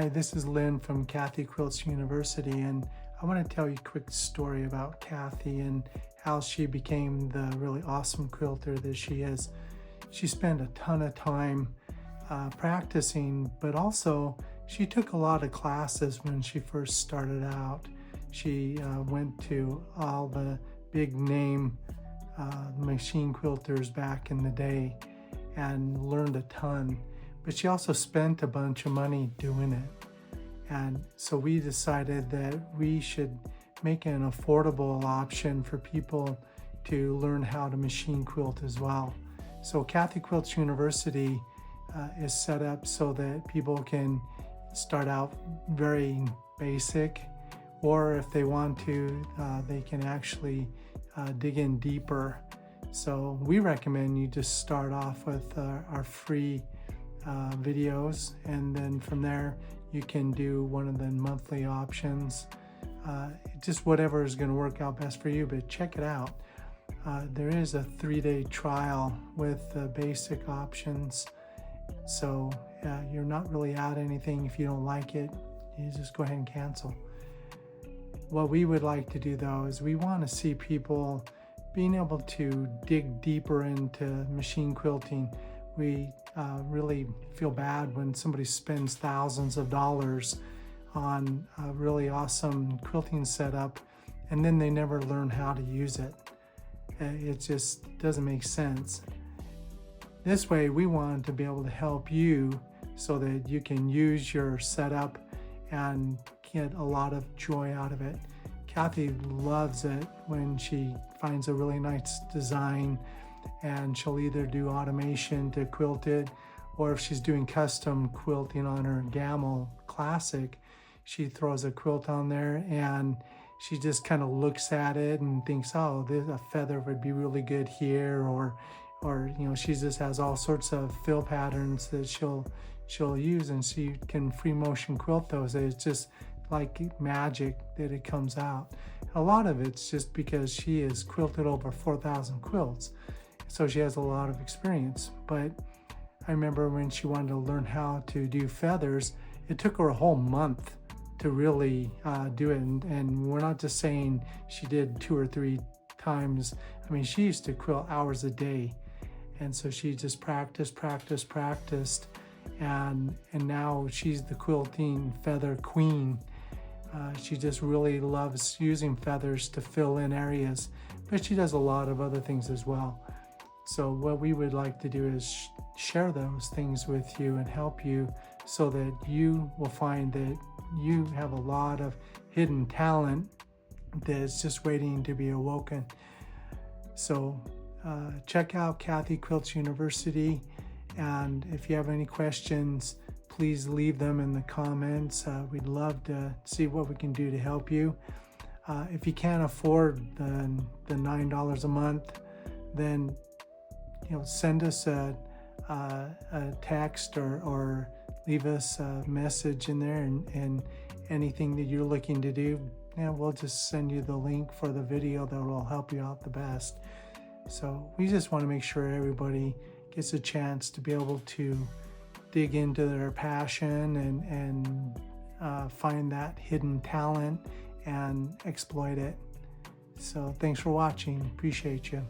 Hi, this is Lynn from Quilts University, and I want to tell you a quick story about Kathy and how she became the really awesome quilter that she is. She spent a ton of time practicing, but also she took a lot of classes when she first started out. She went to all the big name machine quilters back in the day and learned a ton. But she also spent a bunch of money doing it. And so we decided that we should make an affordable option for people to learn how to machine quilt as well. So Quilts University is set up so that people can start out very basic, or if they want to, they can actually dig in deeper. So we recommend you just start off with our free videos, and then from there you can do one of the monthly options, just whatever is going to work out best for you. But check it out. There is a 3-day trial with the basic options, so you're not really out anything. If you don't like it, you just go ahead and cancel. What we would like to do though is we want to see people being able to dig deeper into machine quilting. We really feel bad when somebody spends thousands of dollars on a really awesome quilting setup and then they never learn how to use it. It just doesn't make sense. This way we want to be able to help you so that you can use your setup and get a lot of joy out of it. Kathy loves it when she finds a really nice design, and she'll either do automation to quilt it, or if she's doing custom quilting on her Gamel Classic, she throws a quilt on there and she just kind of looks at it and thinks, oh, a feather would be really good here, or you know, she just has all sorts of fill patterns that she'll use, and she can free motion quilt those. It's just like magic that it comes out. A lot of it's just because she has quilted over 4,000 quilts, so she has a lot of experience. But I remember when she wanted to learn how to do feathers, it took her a whole month to really do it. And we're not just saying she did 2 or 3 times. I mean, she used to quilt hours a day. And so she just practiced, and now she's the quilting feather queen. She just really loves using feathers to fill in areas, but she does a lot of other things as well. So what we would like to do is share those things with you and help you so that you will find that you have a lot of hidden talent that's just waiting to be awoken. So check out Quilts University, and if you have any questions, please leave them in the comments. We'd love to see what we can do to help you. If you can't afford the $9 a month, then send us a text or leave us a message in there, and anything that you're looking to do, we'll just send you the link for the video that will help you out the best. So we just want to make sure everybody gets a chance to be able to dig into their passion and find that hidden talent and exploit it. So thanks for watching. Appreciate you.